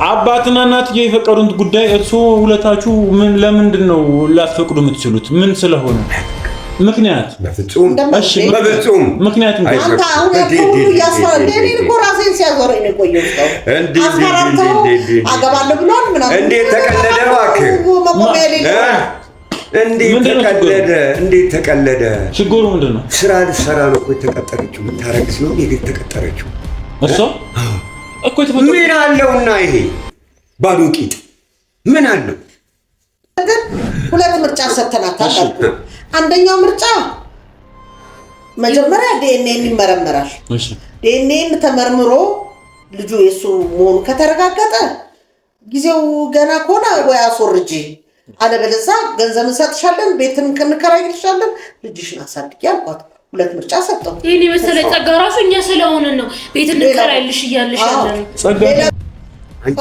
አባትና እናትዬ የፈቀዱት ጉዳይ እርሶ ሁለታችሁ ምን ለምንድን ነው ላትፈቅዱ የምትችሉት? ምን ስለሆነ ምክንያት? በፍጹም እሺ፣ በፍጹም ምክንያት አንተ አሁን ሁሉ ያስፈራል። እኔ እኮ ራሴን ሲያዞረኝ ነው ቆየው። አገባለሁ ብሏል ምናምን እንዴት ተቀለደ እባክህ እንዴት ተቀለደ? ችግሩ ምንድን ነው? ስራ ልትሰራ ነው እኮ የተቀጠረችው። የምታረግስ ነው እንዴት ተቀጠረችው? እሷ እኮ ምን አለውና ይሄ ባዶ ቂጥ ምን አለው? ሁለት ምርጫ ሰተናታል። አንደኛው ምርጫ መጀመሪያ ዲኤንኤ ይመረመራል። እሺ ዲኤንኤ ተመርምሮ ልጁ የሱ መሆኑ ከተረጋገጠ ጊዜው ገና ከሆነ ወይ አስወርጂ አለበለዚያ ገንዘብ እንሰጥሻለን፣ ቤትን እንከራይልሻለን፣ ልጅሽን አሳድጊ አልኳት። ሁለት ምርጫ ሰጠው። ይሄን የመሰለ ጸጋ ራሱ እኛ ስለሆነን ነው ቤት እንከራይልሽ እያልሽ ያለን።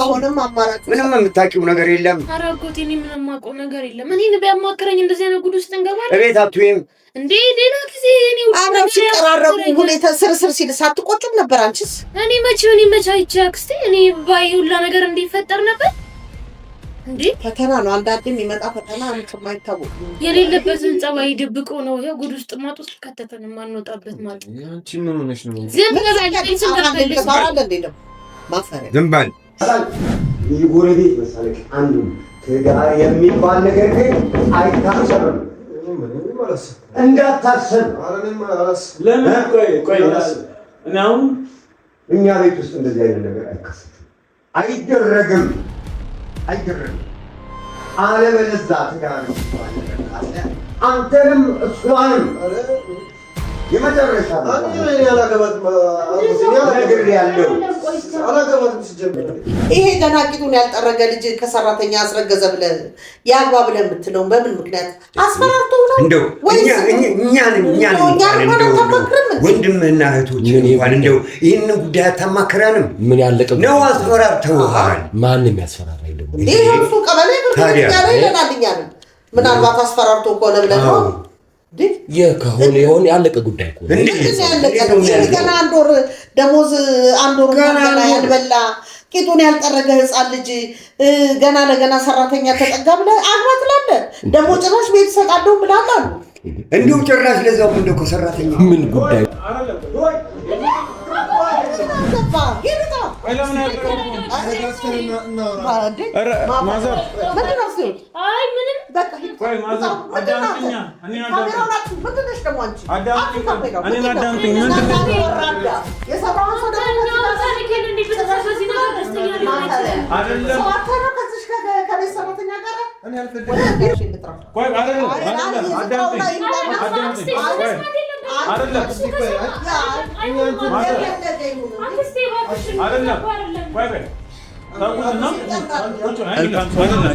አሁንም አማራጭ ምንም የምታውቂው ነገር የለም። ኧረ አጎቴ እኔ ምንም የማውቀው ነገር የለም። እኔን ቢያማክረኝ እንደዚህ አይነት ጉድ ውስጥ እንገባለን። እቤት አትወይም እንዴ? ሌላ ጊዜ እኔ አሁን ሲቀራረቡ ሁኔታ ስርስር ሲል ሳትቆጭም ነበር አንቺስ? እኔ መቼ አይቼ አክስቴ እኔ ባይ ሁላ ነገር እንዲፈጠር ነበር እንዴ? ፈተና ነው። አንዳንዴ የሚመጣ ፈተና የማይታወቅ የሌለበትን ጸባይ ድብቆ ነው ይሄ ጉድ ውስጥ ማጥ ውስጥ ከተተን ማንወጣበት ማለት ነው። አንቺ ምን ሆነሽ ነው? ዝም በል የጎረቤት መሳለቅ አንዱ ትዳር የሚባል ነገር ግን አይታሰብም። እንዳታሰብ ለምን? ቆይ እኔ አሁን እኛ ቤት ውስጥ እንደዚህ አይነት ነገር አይደረግም። አለበለዚያ ትዳር የሚባል ነገር ካለ አንተንም እሷንም የመጨረሻ ይሄ ገና ቂጡን ያልጠረገ ልጅ ከሰራተኛ አስረገዘ ብለህ ያግባ ብለህ የምትለው በምን ምክንያት? አስፈራርቶ ነው እንደው እኛን ወንድምህና እህቶችን እንኳን እንደው ይህንን ጉዳይ አታማክረንም? ምን ያለቀ ነው? አስፈራርተውሃል። ማንም ያስፈራራኝ ደግሞ ይሄ እሱ ቀበሌ ያለ ይለናልኛል። ምናልባት አስፈራርቶ ከሆነ ብለህ ነው የከሆነ የሆነ ያለቀ ጉዳይ እኮ ነው። ገና አንድ ወር ደሞዝ አንድ ወር ገና ያልበላ ቂጡን ያልጠረገ ህፃን ልጅ ገና ለገና ሰራተኛ ተጠጋ ብለህ አግባ ትላለህ። ደግሞ ጭራሽ ቤት እሰጣለሁ ብለሃል አሉ። እንዲሁ ጭራሽ ለዛው እንደው ከሰራተኛ ምን ጉዳይ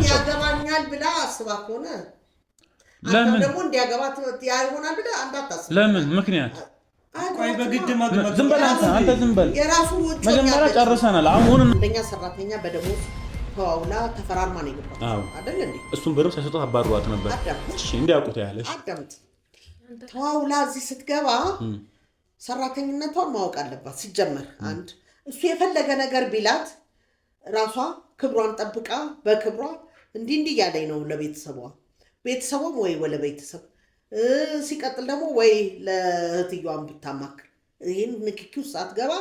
ያገባኛል ብላ አስባ ከሆነ ለምን ደግሞ እንዲያገባት ያይሆናል ብለህ እንዳታስብ። ለምን ምክንያት? ቆይ በግድ ዝም በል አንተ ዝም በል። የራሱ መጀመሪያ ጨርሰናል። አሁን አንደኛ ሰራተኛ በደሞዝ ተዋውላ ተፈራርማ ነው የገባችው አይደል እንዴ? እሱን ብርም ሳይሰጡት አባሯት ነበር። እሺ እንዲያውቁት ያለሽ አዳምጥ። ተዋውላ እዚህ ስትገባ ሰራተኝነቷን ማወቅ አለባት ሲጀመር። አንድ እሱ የፈለገ ነገር ቢላት ራሷ ክብሯን ጠብቃ በክብሯ እንዲህ እያለኝ ነው ቤተሰቧም ወይ ወለ ቤተሰብ ሲቀጥል ደግሞ ወይ ለእህትየዋን ብታማክር ይህን ንክኪ ውስጥ ሳትገባ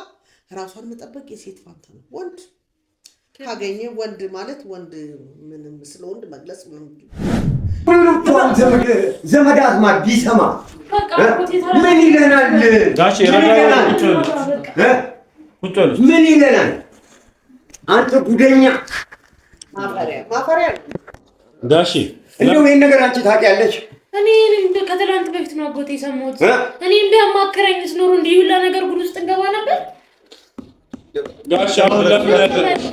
ራሷን መጠበቅ የሴት ፋንታ ነው። ወንድ ካገኘ ወንድ ማለት ወንድ ምንም ስለ ወንድ መግለጽ ዘመድ አዝማድ ቢሰማ ምን ይለናል? ምን ይለናል? አንተ ጉደኛ ማፈሪያ ጋሼ እንደው ይሄን ነገር አንቺ ታውቂያለሽ? እኔ ከትላንት በፊት ነው አጎቴ የሰማሁት። እኔ ቢያማክረኝስ ኖሮ እንዲህ ሁላ ነገር ጉድ ውስጥ እንገባ ነበር። ጋሼ አሁን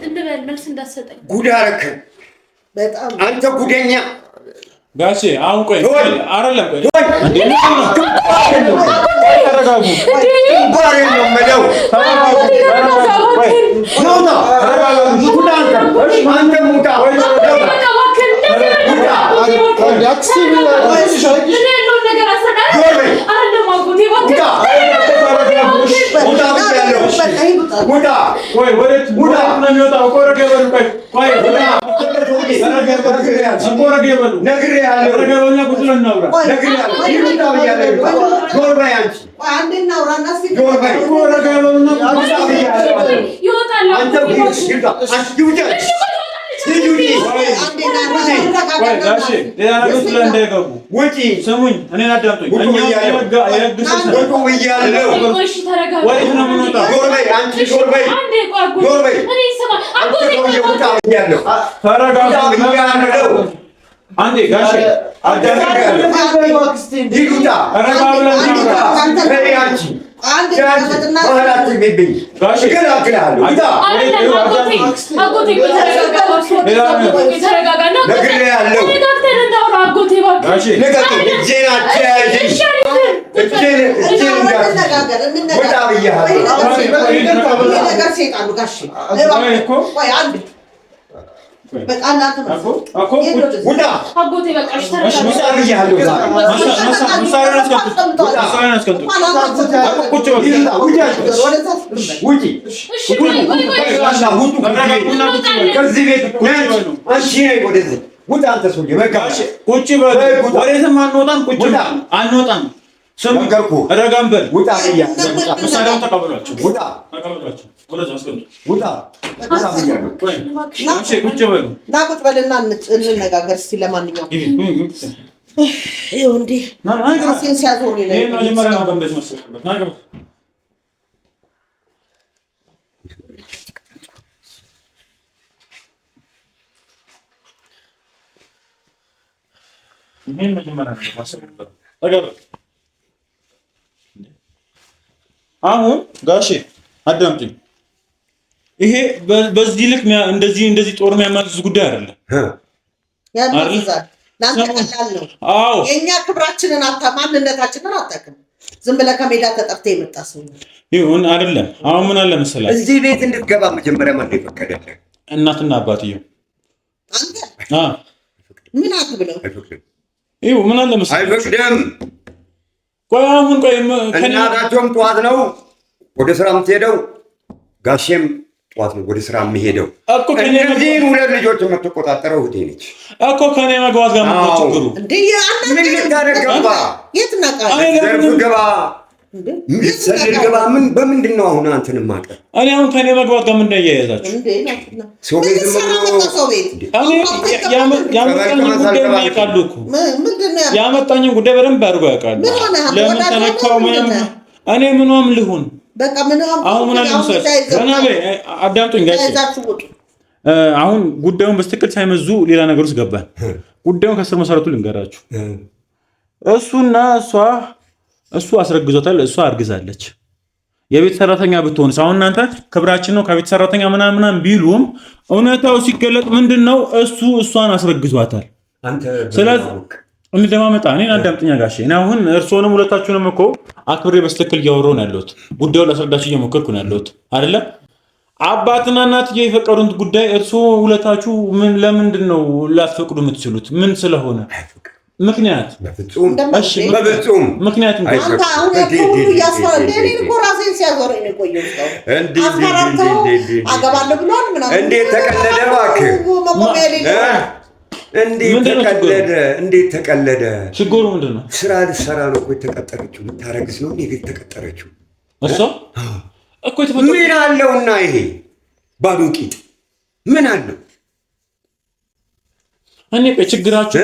እንበል መልስ እንዳትሰጠኝ። ጉድ አደረከን በጣም አንተ ጉደኛ። ጋሼ አሁን ቆይ አይደለም ቆይ ተረጋጉ ባሬ ነው መለው አንተ ሙታ ስሙኝ እኔን አዳምጡኝ። አንዴ ጋሼ ናቁጭ በልና እንነጋገር እስኪ። ለማንኛውም ይኸው እንዲህ ራሴን ሲያዞር አሁን ጋሼ አዳምጪኝ። ይሄ በዚህ ልክ እንደዚህ ጦር የሚያማዝዝ ጉዳይ አይደለም። ያማዝዛል። ለአንተ ቀላል ነው። አዎ የእኛ ክብራችንን ማንነታችንን አታውቅም። ዝም ብለህ ከሜዳ ተጠርተህ የመጣ ሰው ይሁን አይደለም። አሁን ምን አለ መሰለህ እዚህ ቤት እንድትገባ መጀመሪያ ማን የፈቀደልህ? እናትና አባትየው። አንተ ምን አትብለው? ይሁ ምን አለ መሰለህ አይፈቅድም። ቆይ አሁን ቆይ እናታቸውም ጠዋት ነው ወደ ስራ የምትሄደው፣ ጋሼም ጠዋት ነው ወደ ስራ የምሄደው እኮ። እነዚህን ሁለት ልጆች የምትቆጣጠረው እህቴ ነች እኮ። ከኔ መግባት ጋር ምን ችግሩ? ምን ልታደርግ ገባ? የት ነቃ? ዘርፍ ገባ፣ ልትሰልል ገባ። በምንድን ነው አሁን አንተን የማውቀው? እኔ አሁን ከኔ መግባት ጋር ምንድን ነው እያያዛችሁ? ሰው ቤት ያመጣኝን ጉዳይ በደንብ አድርጎ ያውቃሉ። ለምን ተነካው? እኔ ምንም ልሁን በቃ ምንም አሁን ምን አለ አዳምጡኝ ጋር አሁን ጉዳዩን በስትክክል ሳይመዙ ሌላ ነገር ውስጥ ገባን። ጉዳዩን ከስር መሰረቱ ልንገራችሁ። እሱና እሱ አስረግዞታል፣ እሷ አርግዛለች። የቤት ሰራተኛ ብትሆንስ? አሁን እናንተ ክብራችን ነው ከቤት ሰራተኛ ምናምን ቢሉም እውነታው ሲገለጥ ምንድነው እሷን አስረግዟታል። ስለዚህ እንደማመጣ እኔን አዳምጥኛ ጋሼ። እኔ አሁን እርሶንም ሁለታችሁንም እኮ አክብሬ በስትክክል እያወራሁ ነው ያለሁት። ጉዳዩን ላስረዳችሁ እየሞከርኩ ነው ያለሁት አይደለ? አባትና እናትዬ የፈቀዱት ጉዳይ እርሶ ሁለታችሁ ለምንድን ነው ላትፈቅዱ የምትችሉት? ምን ስለሆነ ምክንያት? በፍጹም ምክንያቱም እንዴት ተቀለደ እባክህ! እንዴት ተቀለደ? ችግሩ ምንድን ነው? ስራ ልትሰራ ነው እኮ የተቀጠረችው። ልታረግዝ ነው እንዴ የተቀጠረችው? እሷ እኮ ምን አለውና ይሄ ባዶ ቂጥ ምን አለው? እኔ ችግራችሁ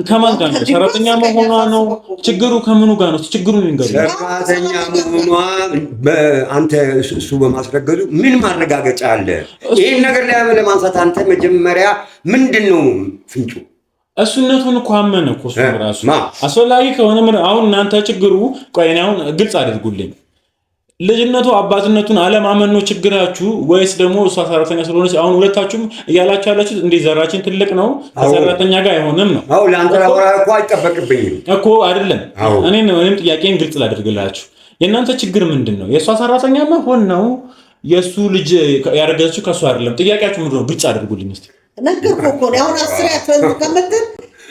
ከማን ጋር ነው? ሰራተኛ መሆኗ ነው ችግሩ? ከምኑ ጋር ነው ችግሩ? ንገሩኝ። ሰራተኛ መሆኗ አንተ እሱ በማስረገዙ ምን ማረጋገጫ አለ? ይሄን ነገር ላይ ለማንሳት አንተ መጀመሪያ ምንድነው ፍንጩ? እሱነቱን እኮ አመነ እኮ እሱ ራሱ አስፈላጊ ከሆነ አሁን እናንተ ችግሩ ቆይ አሁን ግልጽ አድርጉልኝ። ልጅነቱ አባትነቱን አለማመን ነው ችግራችሁ ወይስ ደግሞ እሷ ሰራተኛ ስለሆነች አሁን ሁለታችሁም እያላችሁ ያላችሁት እንዴ ዘራችን ትልቅ ነው ከሰራተኛ ጋር አይሆንም ነው? አዎ ለአንተ ላወራ እኮ አይጠበቅብኝም እኮ አይደለም። እኔም ጥያቄን ግልጽ ላድርግላችሁ። የእናንተ ችግር ምንድን ነው? የእሷ ሰራተኛ መሆን ነው? የእሱ ልጅ ያረገዘችው ከእሱ አይደለም? ጥያቄያችሁ ምንድን ነው? ግልጽ አድርጉልኝ እስኪ። ነገርኩህ እኮ ነው። አሁን 10 ያትወል ከምትል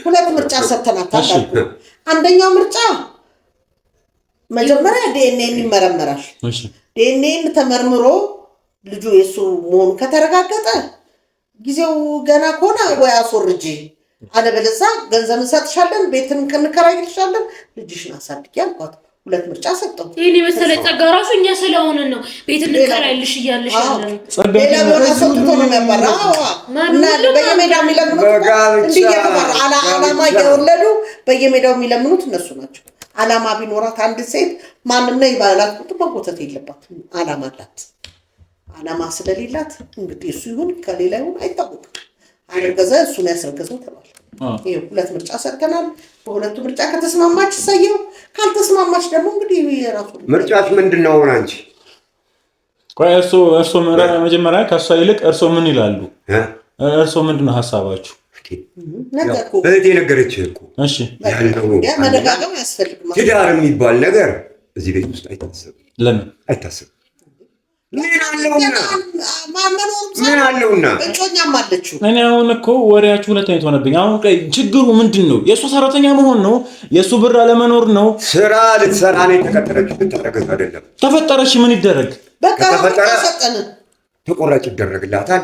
2 ምርጫ ሰጥተናታል አልኩ። አንደኛው ምርጫ መጀመሪያ ዲኤንኤን ይመረመራል። ዲኤንኤን ተመርምሮ ልጁ የሱ መሆኑ ከተረጋገጠ ጊዜው ገና ከሆነ ወይ አስወርጂ፣ አለበለዚያ ገንዘብ እንሰጥሻለን፣ ቤትን እንከራይልሻለን፣ ልጅሽን አሳድጊ አልኳት። 2 ምርጫ ሰጠው። ይሄን መሰለ ጸጋ ራሱ እኛ ስለሆነ ነው ቤት እንከራይልሽ እያለሽ ያለን። ሌላ ወራ ሰጥቶ ነው የሚያባራው እና በየሜዳው የሚለምኑት እንዲህ የተባረ አላማ እየወለዱ በየሜዳው የሚለምኑት እነሱ ናቸው። አላማ ቢኖራት አንድ ሴት ማንም ነው ይባላል ቁጥ መጎተት የለባትም። አላማ አላት። አላማ ስለሌላት እንግዲህ እሱ ይሁን ከሌላ ይሁን አይታወቅም። አረገዘ እሱን ያስረገዘው ተባለ። ይሄ 2 ምርጫ ሰጥተናል። በሁለቱ ምርጫ ከተስማማች ሰየው፣ ካልተስማማች ደግሞ እንግዲህ የራሱ ምርጫሽ ምንድነው? አንቺ ቆይ እርሶ መጀመሪያ ከሷ ይልቅ እርሶ ምን ይላሉ? እርሶ ምንድነው ሐሳባችሁ? ነገርኩ እህቴ ነገረችህ እኮ። እሺ ያለው መደጋገም ያስፈልጋል። ትዳር የሚባል ነገር እዚህ ቤት ውስጥ አይታሰብም። ለምን አይታሰብም? ምን አለውና እጮኛም አለችው። እኔ አሁን እኮ ወሬያችሁ ሁለት አይነት ሆነብኝ። አሁን ችግሩ ምንድን ነው? የእሱ ሰራተኛ መሆን ነው? የእሱ ብር አለመኖር ነው? ስራ ልትሰራ ነው የተቀጠረችው። ልታረገዝ አይደለም። ተፈጠረች ምን ይደረግ? በቃ ተሰጠን፣ ተቆራጭ ይደረግላታል።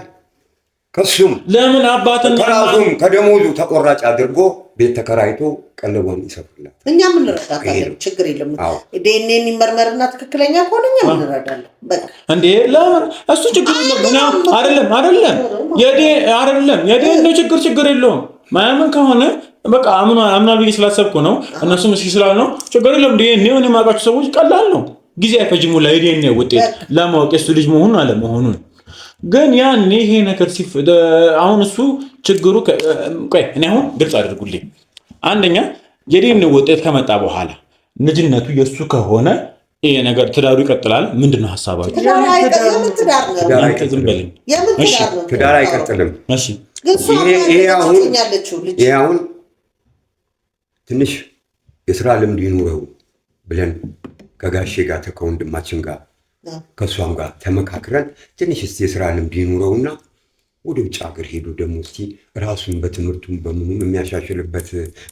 ከሱም ለምን አባትን ከራሱም ከደሞዙ ተቆራጭ አድርጎ ቤት ተከራይቶ ቀለቧን ይሰፍርላት። እኛም እንረዳታለን፣ ችግር የለም። ዲኤንኤ ይመርመርና ትክክለኛ ከሆነ እኛም እንረዳለን። በቃ እንዴ ለምን እሱ ችግር የለውም። አይደለም የዲኤንኤ ችግር የለውም። ማያምን ከሆነ በቃ አምናል ብዬ ስላሰብኩ ነው። እነሱም እስኪ ስላል ነው ችግር የለውም። ዲኤንኤ እኔ የማውቃቸው ሰዎች ቀላል ነው፣ ጊዜ አይፈጅም። የዲኤንኤ ውጤት ለማወቅ የሱ ልጅ መሆኑን አለመሆኑን ግን ያኔ ይሄ ነገር አሁን እሱ ችግሩ ቆይ እኔ አሁን ግልጽ አድርጉልኝ። አንደኛ የዲኤንኤ ውጤት ከመጣ በኋላ ልጅነቱ የሱ ከሆነ ይሄ ነገር ትዳሩ ይቀጥላል። ምንድነው ሐሳባችሁ? ትዳር አይቀጥልም። ይሄ አሁን ትንሽ የስራ ልምድ ይኑረው ብለን ከጋሼ ጋር ከወንድማችን ጋር ከሷም ጋር ተመካክረን ትንሽ እስቲ የስራ ልምድ ይኑረውና ወደ ውጭ ሀገር ሄዱ ደግሞ እስቲ ራሱን በትምህርቱም በምኑም የሚያሻሽልበት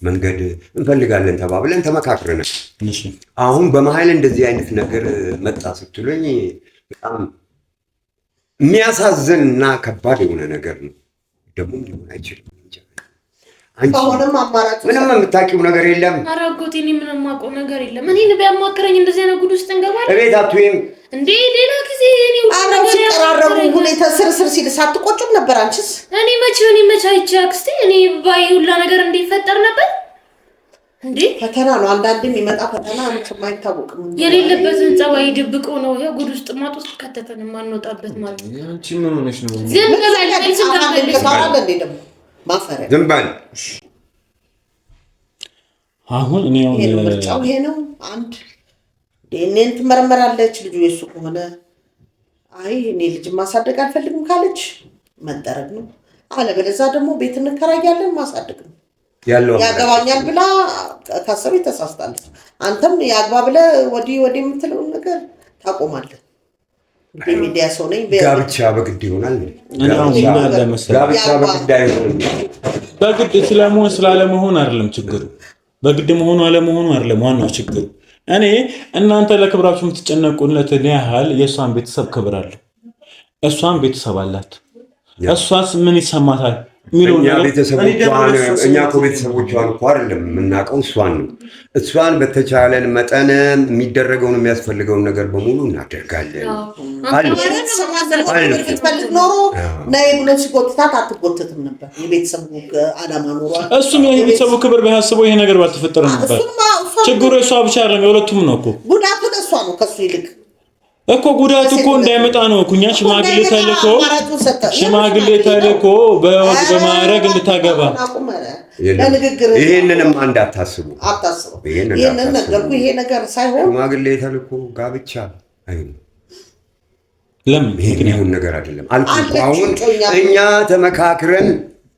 መንገድ እንፈልጋለን ተባብለን ተመካክረናል። አሁን በመሀል እንደዚህ አይነት ነገር መጣ ስትሉኝ በጣም የሚያሳዝንና ከባድ የሆነ ነገር ነው። ደግሞ ሊሆን አይችልም። ምንም የምታውቂው ነገር የለም። ኧረ አጎቴ እኔ ምንም የማውቀው ነገር የለም። እኔን ቢያማክረኝ እንደዚህ አይነት ጉድ ውስጥ እንገባለን። እቤት አትወይም እንዴ? ሌላ ጊዜ እኔ ሲቀራረቡ ሁኔታ ስርስር ሲል ሳትቆጭም ነበር አንቺስ? እኔ መቼ አይቼ አክስቴ እኔ ባይ ሁላ ነገር እንዲፈጠር ነበር እንዴ? ፈተና ነው። አንዳንዴ የሚመጣ ፈተና አይታወቅም። የሌለበትን ጸባይ ድብቆ ነው ይሄ ጉድ ውስጥ ማጥ ውስጥ ከተተን ማንወጣበት ማለት ነው። አንቺ ምን ሆነሽ ነው? ዝም በል አሁን እኔ ምርጫው ይሄ ነው። አንድ ዲኤንኤን ትመረመራለች። ልጁ የሱ ከሆነ አይ እኔ ልጅ ማሳደግ አልፈልግም ካለች መጠረግ ነው። አለበለዚያ ደግሞ ቤት እንከራያለን ማሳደግ ነው። ያገባኛል ብላ ካሰበች ተሳስታለች። አንተም ያግባ ብለህ ወዲህ የምትለውን ነገር ታቆማለህ። ሚዲያ ሰው ነኝ። ጋብቻ በግድ ይሆናል። ጋብቻ በግድ አይሆንም። በግድ ስለመሆን ስላለመሆን አይደለም ችግሩ። በግድ መሆኑ አለመሆኑ አይደለም ዋናው ችግሩ። እኔ እናንተ ለክብራችሁ የምትጨነቁለትን ያህል የእሷን ቤተሰብ ክብር አለ። እሷን ቤተሰብ አላት። እሷስ ምን ይሰማታል? እኛ እኮ ቤተሰቦቿን እኮ አይደለም የምናውቀው እሷን ነው። እሷን በተቻለን መጠን የሚደረገውን የሚያስፈልገውን ነገር በሙሉ እናደርጋለን። ብትፈልግ ኖሮ ነይ ብሎ ሲጎትታት አትጎትትም ነበር። የቤተሰቡ ዓላማ ኖሯል። እሱም የቤተሰቡ ክብር ቢያስበው ይሄ ነገር ባልተፈጠረ ነበር። ችግሩ እሷ ብቻ አይደለም፣ የሁለቱም ነው እኮ። ጉዳቱ ለእሷ ነው ከሱ ይልቅ እኮ ጉዳቱ እኮ እንዳይመጣ ነው እኮ እኛ ሽማግሌ ተልኮ በወግ በማዕረግ እንድታገባ። ይሄንንም እንዳታስቡ። ይሄንን ነገርኩ። ይሄ ነገር ሳይሆን ሽማግሌ ተልኮ ጋብቻ ለምን ይሄን ነገር አይደለም አልኩት። አሁን እኛ ተመካክረን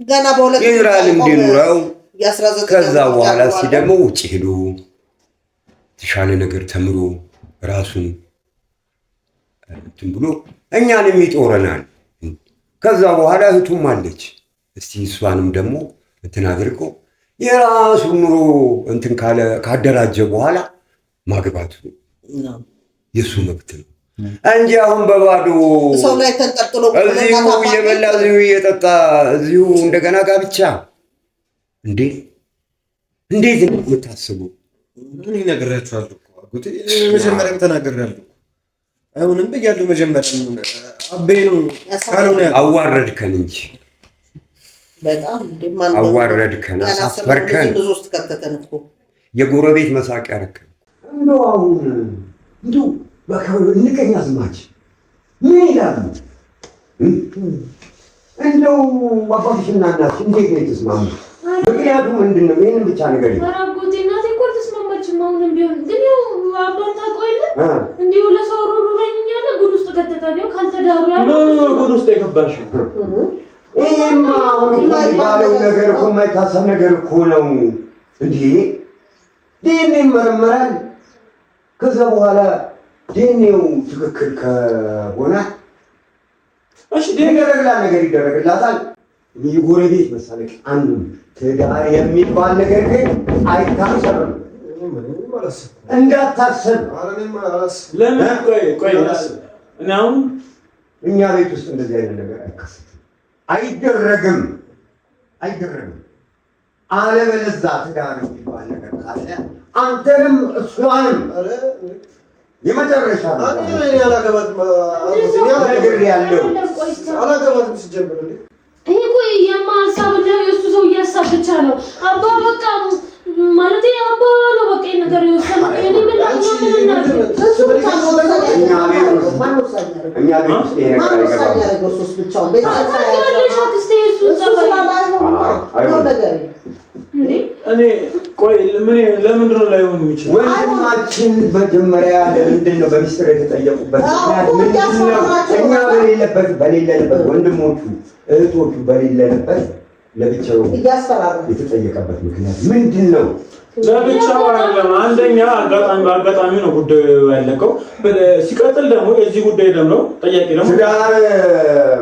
ገና በሁለት የእስራኤል እንዲኖረው ከዛ በኋላ ደግሞ ውጭ ሄዶ ተሻለ ነገር ተምሮ ራሱን እንትን ብሎ እኛንም ይጦረናል። ከዛ በኋላ እህቱም አለች። እስቲ እሷንም ደግሞ እንትን አድርጎ የራሱ ኑሮ እንትን ካደራጀ በኋላ ማግባቱ የሱ መብት ነው እንጂ አሁን በባዶ ሰው ላይ ተንጠልጥሎ እዚሁ እየበላ እዚሁ እየጠጣ እዚሁ እንደገና ጋብቻ እንዴት ነው የምታስቡ? እኔ ነግሬያችኋለሁ እኮ አጎቴ፣ መጀመሪያም ተናግሬያለሁ። አሁንም በያለው መጀመሪያ አቤ ነው ካልሆነ አዋረድከን እንጂ በጣም አዋረድከን፣ አሳፈርከን፣ ብዙ ውስጥ ከተተን እኮ የጎረቤት መሳቂያ አደረከን። እንደው አሁን እንደው እንቀኛ አዝማች ምን ይላሉ? እንደው አባትሽና እናትሽ እንዴት ነው የተስማሙት? ምክንያቱም ምንድን ነው? ይህንን ብቻ ነገር አጎቴ እናቴ እኮ አልተስማማችም። አሁንም ቢሆን ግን ያው አባት ታውቀዋለህ፣ እንዲሁ ለሰው ሩሩ ነኝ እያለ ጉድ ውስጥ ከተታል። ያው ካልተዳሩ ያለው ጉድ ውስጥ የገባሽው ይሄማ አሁን ባለው ነገር እኮ የማይታሰብ ነገር እኮ ነው። እንዴ ዲኤንኤ ይመረመራል። ከዛ በኋላ ዲኤንኤው ትክክል ከሆነ እሺ ዲኤንኤ ነገር ይደረግላታል። የጎረቤት መሳለቅ አንዱ ትዳር የሚባል ነገር ግን አይታሰብም። እንዳታሰብ ለምን? ቆይ እና አሁን እኛ ቤት ውስጥ እንደዚህ አይነት ነገር አይደረግም። አለበለዚያ ትዳር የሚባል ነገር ካለ አንተንም እሷንም የመጨረሻ አላገባትም ሲጀምር ይሄ እኮ የማሳብ ነው የእሱ ሰው እያሳብ ብቻ ነው። አባ በቃ ማለት አባ ነው በቃ ነገር ይወሰናል። እኔ ምን ለምንድን ነው ላይሆን የሚችለው? ወንድማችን መጀመሪያ ለምንድን ነው በሚስጥር የተጠየቁበት? እኛ በሌለንበት ወንድሞቹ እህቶቹ በሌለንበት ለብቻው የተጠየቀበት ምክንያት ምንድን ነው? ለብቻው አይደለም። አንደኛ አጋጣሚ ነው ጉዳዩ ያለቀው። ሲቀጥል ደግሞ የዚህ ጉዳይ ደግሞ ጠያቂ ደግሞ ትዳር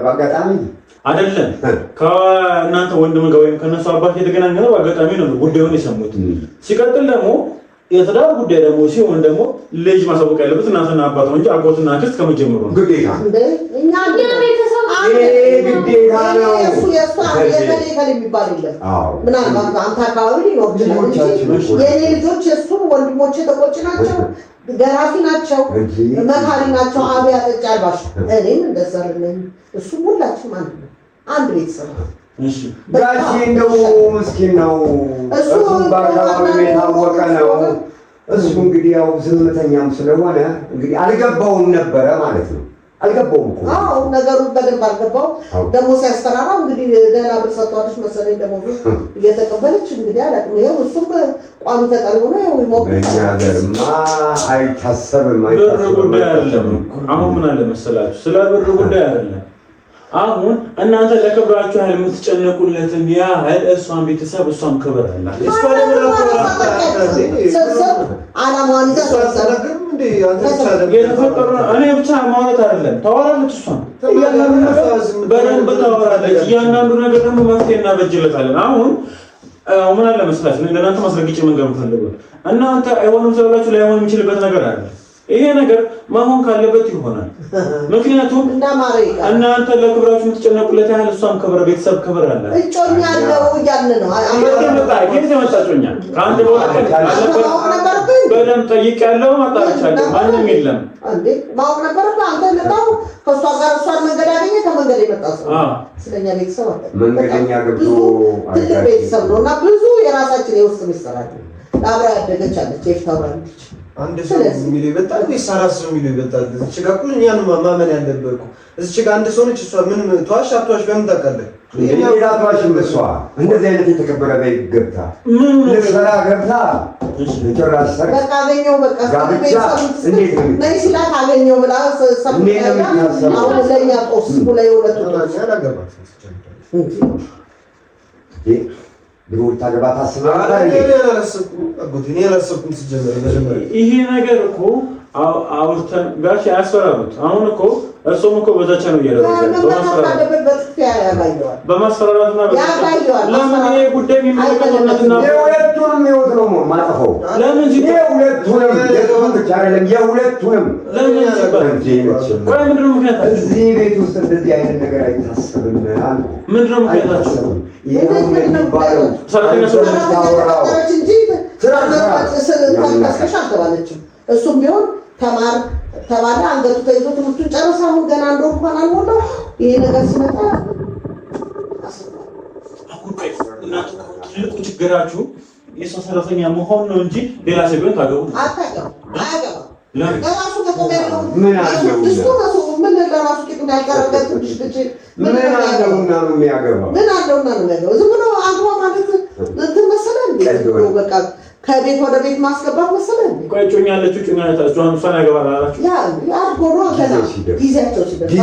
በአጋጣሚ አይደለም። ከእናንተ ወንድም ጋር ወይም ከነሱ አባት የተገናኘ ነው። በአጋጣሚ ነው ጉዳዩን የሰሙት። ሲቀጥል ደግሞ የትዳር ጉዳይ ደግሞ ሲሆን ደግሞ ልጅ ማሳወቅ ያለበት እናትና አባት ነው እንጂ አጎትና አክስት ከመጀመሩ ነው። ግዴታ እኛ ቤተሰብ ግዴታ ነው። የሚባል የለም። ምናልባት አንተ አካባቢ ሊኖር ይችላል እንጂ የእኔ ልጆች የእሱን ወንድሞቼ ተቆጭ ናቸው፣ ገራፊ ናቸው፣ መካሪ ናቸው፣ አብያ ጠጭ አልባሽ። እኔም እንደዛ ነኝ። እሱም ሁላችንም አንድ ቤተሰብ ነው። ጋሼ እንደው ምስኪን ነው። እሱም በአካባቢው የታወቀ ነው። እሱ እንግዲህ ያው ዝምተኛም ስለሆነ እንግዲህ አልገባውም ነበረ ማለት ነው። አልገባውም እኮ ነገሩን በደንብ አልገባውም። ደግሞ ሲያስፈራራው እንግዲህ ደህና ብር ሰጥቷለች መሰለኝ ደግሞ እየተቀበለች እንግዲህ አላውቅም። ይኸው እሱም ቋሚ ተጠሪ ሆነ ይኸው ይሞቅ። በእኛ ሀገርማ አይታሰብም። ብር ጉዳይ አይደለም። አሁን ምን አለ መሰላችሁ፣ ስለ ብር ጉዳይ አይደለም። አሁን እናንተ ለክብራችሁ ያህል የምትጨነቁለትን ያህል እሷን ቤተሰብ እሷም ክብር አላት። እሷ እኔ ብቻ ማውራት አይደለም ታወራለች። እሷም በደንብ ታወራለች። እያንዳንዱ ነገር ደግሞ መፍትሄ እናበጅለታለን። አሁን ምን አለ መሰላችሁ፣ ለእናንተ ማስረግጬ መንገር የምፈልገው እናንተ አይሆንም ስላላችሁ ላይሆን የሚችልበት ነገር አለ። ይሄ ነገር መሆን ካለበት ይሆናል። ምክንያቱም እናንተ ለክብራችሁ የምትጨነቁለት ያህል እሷም ክብር ቤተሰብ ክብር አለ። እጮኛ ያለው እያልን ነው። ከየት የመጣ እጮኛ? ከአንድ ቦታ በደምብ ጠይቄያለሁ፣ አጣርቻለሁ። ማንም የለም። ማወቅ ነበረብህ አንተ። መጣው ከእሷ ጋር እሷን መንገድ ያገኘ ከመንገድ የመጣ ሰው ስለኛ ቤተሰብ አለ። መንገደኛ ገብቶ ትልቅ ቤተሰብ ነው እና ብዙ የራሳችን የውስጥ ሚስጥር አለ። አብራ ያደገች አለች የፍታውራለች አንድ ሰው የሚለው ይበልጣል ወይስ አራት ሰው የሚለው ይበልጣል? እዚህ ጋር እኮ እኛን ማመን ያለብህ እኮ እዚህ ጋር አንድ ሰው ነች። እሷ ምን ተዋሽ አትዋሽ በምን ታውቃለህ? ሌላ ተዋሽ እሷ እንደዚህ አይነት የተከበረ ቤት ገብታ ልትሰራ ገብታ ጭራሽ ሰርግ በቃ አገኘው በቃ ጋብቻ እንዴት ነው? ነይ ሲላት አገኘው ብላ አሁን ለእኛ ጦስ ብላ የሁለቱ ድሮ ልታገባ ታስባ ይሄ ነገር እኮ አውርተን ጋሽ ያስፈራሩት። አሁን እኮ እሱም እኮ በዛቻ ነው እያደረገ በማስፈራራትና ለምን ይሄ ጉዳይ የሚመለከተውና የሁለቱንም ህይወት ነው ማጠፋው። ለምን የሁለቱንም የቱንም ብቻ አይደለም የሁለቱንም ለምን ይባል? ቆይ ምንድነው ምክንያታችሁ? እዚህ ቤት ውስጥ እንደዚህ አይነት ነገር አይታሰብም አልኩ። ምንድነው ምክንያታችሁ? ይሄው የሚባለው ሰራተኛ ሰው እንጂ ተባለችም እሱም ቢሆን ተማር ተባለ አንገቱ ተይዞ ትምህርቱን ጨርሳ አሁን ገና እንደው እንኳን አልሞላው ይሄ ነገር ሲመጣ ትልቁ ችግራችሁ የሰው ሰራተኛ መሆን ነው እንጂ ሌላ ሰው ቢሆን ታገቡ አታገቡ አያገባ ለምን ለራሱ ተቆመው ምን አለው ምን ለራሱ ጥቅም ያልቀረበት ምን አለውና ነው የሚያገባው? ምን አለውና ነው የሚያገባው? ዝም ብሎ አግባ ማለት እንትን መሰለህ እንዴ? በቃ ከቤት ወደ ቤት ማስገባት መሰለህ እንዴ? ቆይ ጮኛ ያለችው ጮኛ ያለችው እሷን ያገባል አላችሁ? ያ ጎሮ ገና ጊዜያቸው ሲደርስ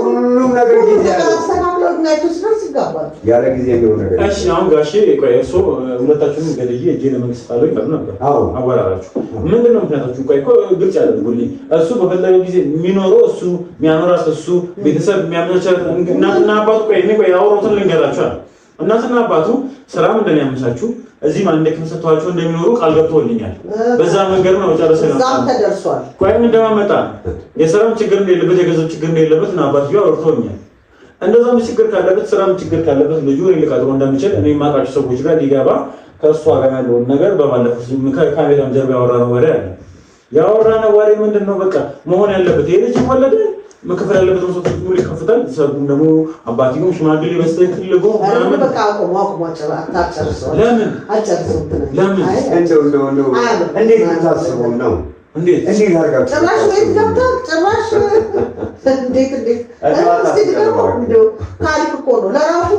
ሁሉም ነገር ጊዜያቸው አስተካክለው እናይቶስ ሲደርስ ይጋባል። ያለ ጊዜ ነው ነገር። እሺ አሁን ጋሼ ቆይ እሱ ሁለታችሁንም ገድዬ እጄ ለመንግስት ጣለው ይቀር ነበር። አወራራችሁ ምንድነው ምክንያታችሁ? ቆይ እኮ ግልጽ ያደርጉልኝ። እሱ በፈለገው ጊዜ የሚኖረው እሱ የሚያኖራት እሱ ቤተሰብ የሚያመቻቸት እናትና አባቱ ቆይ እኔ ቆይ አውሮትን ልንገራችሁ። እናትና አባቱ ስራም እንደሚያመቻቹ እዚህ ማን እንደከሰቷቸው እንደሚኖሩ ቃል ገብተውልኛል። በዛ መንገድ ነው ጨርሰናል። ዛም ተደርሷል። ቆይ እንደማመጣ የስራም ችግር እንደሌለበት የገንዘብ ችግር እንደሌለበት እና አባትየው አውርተውኛል። እንደዛም ችግር ካለበት ስራም ችግር ካለበት ልጁ ሊቀጥሮ እንደሚችል እኔ የማውቃቸው ሰዎች ጋር ሊገባ ከእሷ ጋር ያለውን ነገር በባለፈው ካሜራም ጀርባ ያወራነው ወሬ አለ። ያወራነው ወሬ ምንድነው? በቃ መሆን ያለበት ይሄ ልጅ ወለደ መከፈል ያለበት ነው። ሰው ሙሉ ይከፍታል። ሰርጉም ደግሞ አባትየው ሽማግሌ በስተክል ልጎ ለምን በቃ አቆም አታጨርሰው። ለምን አጨርሰው? ለምን እንደው እንዴት ታስበው ነው? እንዴት አርጋችሁ ጭራሽ ቤት ገብታ ጭራሽ እንዴት እስቲ እንደው ታሪክ እኮ ነው ለራሱ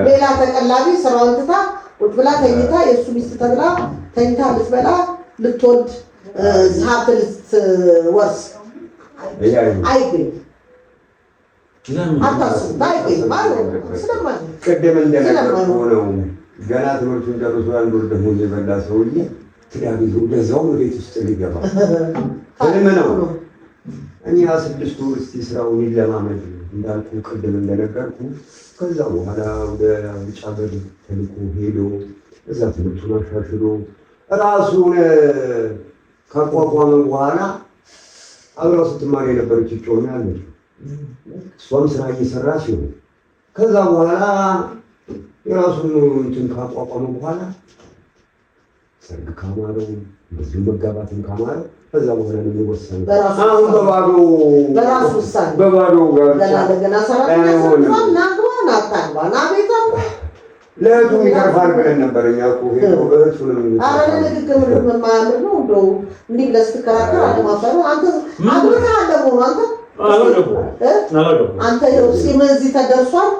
ሌላ ተቀላቢ ስራውን ትታ ቁጭ ብላ ተኝታ የእሱ ሚስት ተብላ ተኝታ ልትበላ ልትወልድ ሀብት ልትወርስ አይገኝም። አታስቡት፣ አይገኝም። ቅድም እንደነገርኩህ ነው። ገና ትምህርቱን ጨርሶ አንድ ወር ደሞዝ የበላ ሰውዬ ትዳር ይዞ ወደዛው ቤት ውስጥ ሊገባ ህልም ነው። እኛ 6 ወር እስቲ ስራውን ይለማመድ እንዳልኩ ቅድም እንደነገርኩ ከዛ በኋላ ወደ ውጭ ሀገር ተልኮ ሄዶ እዛ ትምህርቱን አሻሽሎ ራሱን ካቋቋመ በኋላ አብረው ስትማር የነበረች ጮና አለች። እሷም ስራ እየሰራች ነው። ከዛ በኋላ የራሱን እንትን ካቋቋመ በኋላ ሰርግ ካማረው እንደዚህ መጋባትን ካማረው ከዛ በኋላ ነው የሚወሰነው። አሁን በባዶ ውሳኔ በባዶ ገና ሰራተኛ ለእህቱ ይተርፋል ብለን ነበር እኛ እኮ እህቱንም ንግግር ምንም የማያምር ነው። እንደው እንዲህ ብለህ ስትከራከር አለማፈር አንተ አግብተህ አለመሆኑ አንተ ፂምህ እዚህ ተደርሷል።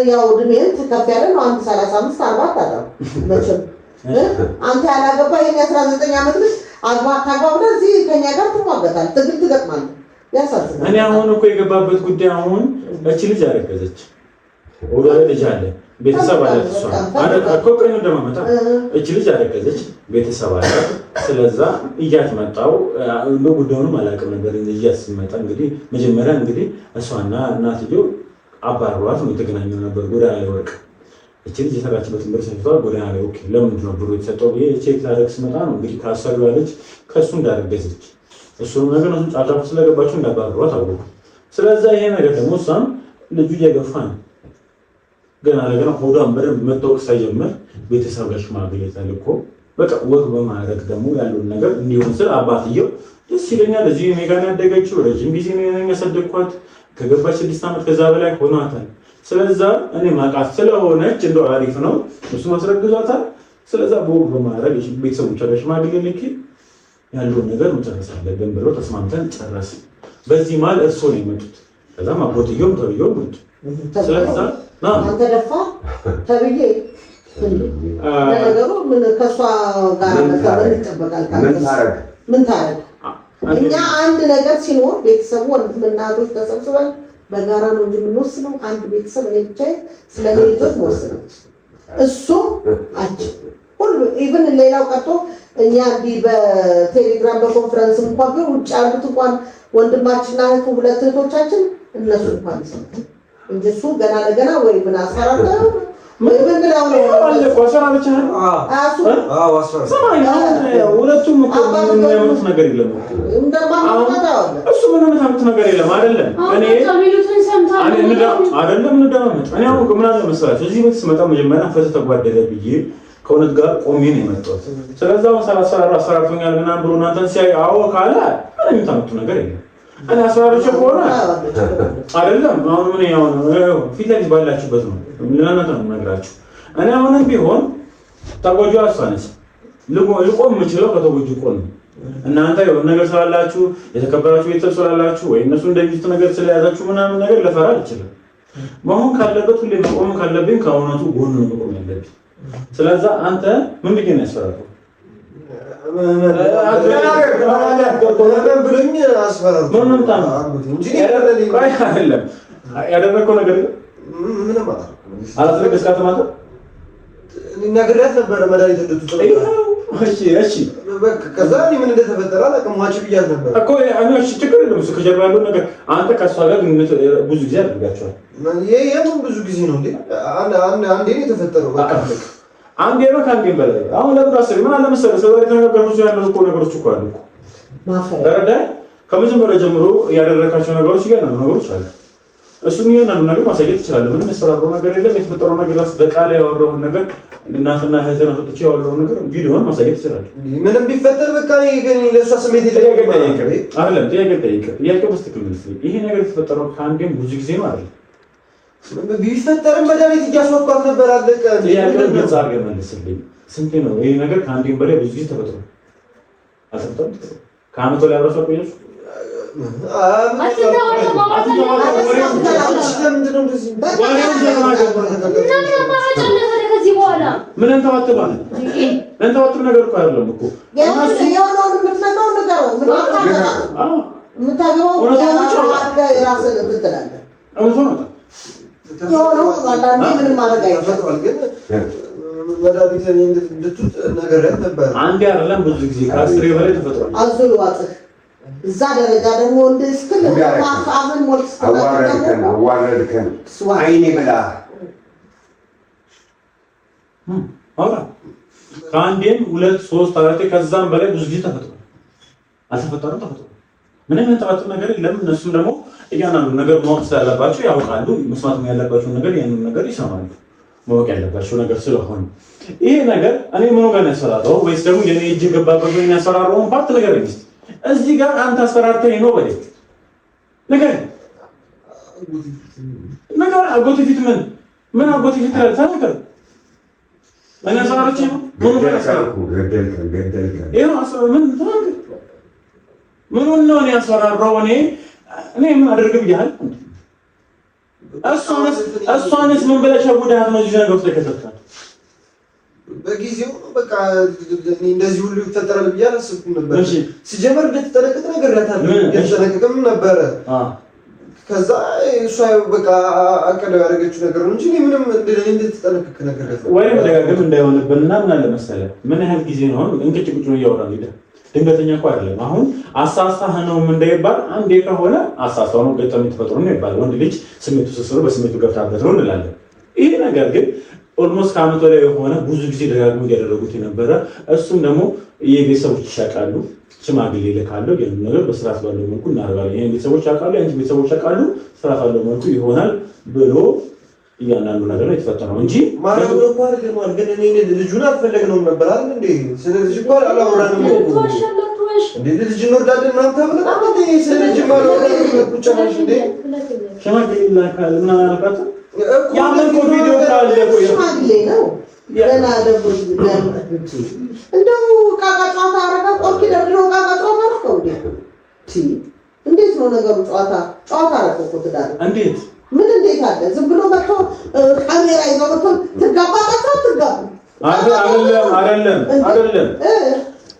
ያው እድሜህም ከፍ ያለ ነው። አንድ 35 40 አታጣም መቼም አንተ ያላገባ የኔ 19 ዓመት ልጅ አግባ ታግባ ብለህ እዚህ ከኛ ጋር ትሟገታለህ፣ ትግል ትገጥማለህ። ያሳዝናል። እኔ አሁን እኮ የገባበት ጉዳይ አሁን እቺ ልጅ አረገዘች፣ ወደ ልጅ አለ ቤተሰብ አለ። እሷ እኮ ቆይ ነው እንደማመጣ እቺ ልጅ አረገዘች፣ ቤተሰብ አለ። ስለዛ እያት መጣው እንደ ጉዳዩንም አላውቅም ነበር። እያት ሲመጣ እንግዲህ መጀመሪያ እንግዲህ እሷና እናትየው አባሯት ነው የተገናኘው ነበር ጎዳና ላይ ወርቅ እቺ ልጅ የሰራችበትን ብር ሰጥቷል። ጎዳና ላይ ኦኬ ለምንድን ነው ብሩ የተሰጠው ብዬ ቼክ ላደርግ ስመጣ ነው እንግዲህ ካሰሪዋ ልጅ ከእሱ እንዳረገዘች እሱንም ነገር ነው ጫጫፍ ስለገባቸው እንዳባሯት አወቁ። ስለዛ ይሄ ነገር ደግሞ እሷም ልጁ እየገፋ ነው ገና ለገና ሆዷን በደንብ መታወቅ ሳይጀምር ቤተሰብ ጋር ሽማግሌ ተልኮ በቃ ወግ በማድረግ ደግሞ ያለውን ነገር እንዲሆን ስል አባትየው ደስ ይለኛል። እዚህ እኔ ጋር ያደገችው ረጅም ጊዜ ነው ያሳደግኳት። ከገባች 6 ዓመት ከዛ በላይ ሆኗታል። ስለዛ እኔ ማቃት ስለሆነች እንደው አሪፍ ነው እሱ ማስረግዟታል። ስለዛ በወግ በማድረግ ቤተሰቦቿ ጋር ሽማግሌ ልኬ ያለውን ነገር መጨረስ አለብን ብለው ተስማምተን ጨረስ። በዚህ መሀል እርሶ ነው የመጡት። ከዛም አጎትየውም ተብየው መጡ። ስለዛ አንተ ደፋ ተብዬ ነገሩ ምን ከሷ ጋር መተባበር ይጠበቃል። ምን ታረግ? እኛ አንድ ነገር ሲኖር ቤተሰቡ ወንድምና እህቶች ተሰብስበን በጋራ ነው እንጂ የምንወስነው አንድ ቤተሰብ እኔ ብቻ ስለኔ ልጆች መወስነው እሱ አጭ ሁሉ ኢቭን ሌላው ቀርቶ እኛ እንዲህ በቴሌግራም በኮንፈረንስ እንኳን ቢሆን ውጭ ያሉት እንኳን ወንድማችንና ሁለት እህቶቻችን እነሱ እንኳን ይሰማል እንጂ እሱ ገና ለገና ወይ ምን አስፈራራ ምን ብለው ነው አለ ቆሰራ ብቻ አሱ ሰማይ ሁለቱም እኮ ምንም ነገር የለም እሱ ምንም ነገር የለም አይደለም እኔ አይደለም እንደማመጥ እኔ አሁን ምን አለ መሰላችሁ እዚህ ቤት ስመጣ መጀመሪያ ፈተ ተጓደለ ብዬ ከእውነት ጋር ቆሜ ነው የመጣሁት ስለዚህ አሰራርቶኛል ምናምን ብሎ እናንተን ሲያይ አዎ ካለ ምንም ታምጡ ነገር የለም እኔ አሰራሮች ቆራ አይደለም አሁን ምን ያው ፊት ላይ ባላችሁበት ነው ለናንተ ነው ነገራችሁ እኔ አሁንም ቢሆን ተጎጆ አሳነስ ልቆም የምችለው ከተጎጆ ቆም እናንተ የሆነ ነገር ስላላችሁ የተከበራችሁ ቤተሰብ ስላላችሁ ወይ እነሱ እንደዚህ ነገር ስለያዛችሁ ምናምን ነገር ለፈራ ይችላል መሆን ካለበት ሁሌ መቆም ካለብኝ ከእውነቱ ጎን ነው መቆም ያለብኝ ስለዚህ አንተ ምን ብዬሽ ነው ያስፈራራው ብሎኝ አስፈራራው ምንም ታምጣ እንጂ አይደለም ያደረከው ነገር ምንም አላስረገስካት ማለት ነግሬያት ነበረ መድኃኒት እንድትጠጣ እሺ በቃ ከዛ ምን እንደተፈጠረ አላውቅም ብያት ነበር እኮ እሺ ችግር የለም እሱ ከጀርባ ያለው ነገር አንተ ከሷ ጋር ግንኙነት ብዙ ጊዜ አድርጋችኋል የምን ብዙ ጊዜ ነው እንዴ አንዴ ነው የተፈጠረው በቃ አንዴ ነው ካንዴ በላይ አሁን ለምን አስር ምን አለ መሰለህ ሰው የተነገሩት ያለው እኮ ነገሮች እኮ አሉ እኮ ተረዳ ከመጀመሪያ ጀምሮ ያደረካቸው ነገሮች ይገርም ነገሮች አሉ እሱን ይሄንን ነገር ማሳየት ይችላል ምንም ያስፈራራው ነገር የለም የተፈጠረው ነገር በቃል ያወራው ነገር እናትና እህትና ፍጥቼ ያወራው ነገር ቪዲዮን ማሳየት ይችላል ምንም ቢፈጠር በቃ ይገኝ ለሷ ስሜት የለኝም አይደለም ጥያቄው በስትክክል ይሄ ነገር የተፈጠረው ካንዴም ብዙ ጊዜ ነው አይደል ቢፈጠርም መድኃኒት እያስወጣት ነበር አለቀ ጥያቄውን ግልጽ አድርገህ መልስልኝ ስንቴ ነው ይሄ ነገር ካንዴም በላይ ብዙ ጊዜ ተፈጥሯል አልተፈጠረም ከአመት በላይ አብራችሁ ቆያችሁ ምንም ተዋጥባል እንተዋጥብ ነገር እኮ አይደለም እኮ አንዴ አይደለም ብዙ ጊዜ ከአስሬ በላይ ተፈጥሯል አዙሉ ዋጽህ እዛ ደረጃ ደግሞ እንደስክል ማፋምን ሞልስ አዋረድከን አይኔ ብላ አውራ ከአንዴም 2 3 4 ከዛም በላይ ብዙ ጊዜ ተፈጥሯል አልተፈጠረም ተፈጥሯል ምንም የተፈጠረ ነገር የለም እነሱም ደግሞ እያንዳንዱ ነገር ማወቅ ስላለባቸው ያውቃሉ መስማትም ያለባቸው ነገር ያንን ነገር ይሰማሉ ማወቅ ያለባቸው ነገር ስለሆነ ይሄ ነገር እኔ ምን ጋር ያሰራራው ወይስ ደግሞ የኔ እጅ ገባበት ወይ ያሰራራውን ፓርት ነገር ነው እዚህ ጋር አንተ አስፈራርተኝ ነው በል ነገር አጎቴ ፊት ምን አጎቴ ፊት ታላልታ እኔ አስፈራርቼ ነው ምን ጋር ገደልከን ይሄ ምን ነው እኔ አስፈራራው እኔ ምን አደርግ ብያለሁ እሷንስ ምን ብለሽ ጉዳት ነው እዚህ ነገር ተከተልከ በጊዜው በቃ እንደዚህ ሁሉ ይፈጠራል ብዬ አላሰብኩም ነበር ሲጀመር እንደተጠነቀቀ ነገር ያታለቀቀም ነበር ከዛ እሷ በቃ አቀለው ያደረገችው ነገር ነው እንጂ ምንም እንደተጠነቀቀ ነገር ወይም ደጋግም እንዳይሆንብንና ምን አለ መሰለህ ምን ያህል ጊዜ ነው እንቅጭ ቁጭ ነው ያወራል ይደ ድንገተኛ እኮ አይደለም አሁን አሳሳህ ነው እንዳይባል አንዴ ከሆነ አሳሳው ነው ገጠመኝ ተፈጥሮ ነው ይባላል ወንድ ልጅ ስሜቱ ስስሩ በስሜቱ ገብታበት ነው እንላለን ይሄ ነገር ግን ኦልሞስት ከአመት በላይ የሆነ ብዙ ጊዜ ደጋግሞ ያደረጉት የነበረ እሱም ደግሞ የቤተሰቦች ይሻቃሉ ሽማግሌ ይልካሉ ግን ነገር በስርዓት ባለው መልኩ እናደርጋለን ይሄን ቤተሰቦች ያውቃሉ አንቺ ቤተሰቦች ያውቃሉ ስርዓት ባለው መልኩ ይሆናል ብሎ እያንዳንዱ ነገር ላይ ተፈጠረው እንጂ ማለት ነው እኮ አይደለም ግን እኔ ልጁን አልፈለግነውም ነበር አይደል እንዴ ስለዚህ እኮ አላወራንም እንዴ ልጅ እንወዳለን እናንተ ብለን አንዴ ስለዚህ ማለት ነው ቁጭናሽ እንዴ ሽማግሌ ይልካል እና አልካታ ያንን ቪዲዮ ካለ ቆይ ሽማግሌ ነው ገና ደግሞ እንደው ቃቃጫታ አረጋ ቆርኪ ደብሮ ቃቃጫታ አረጋው እንዴት ነው ነገሩ ጨዋታ አረጋው ትዳር እንዴት ምን እንዴት አለ ዝም ብሎ መጥቶ አይደለም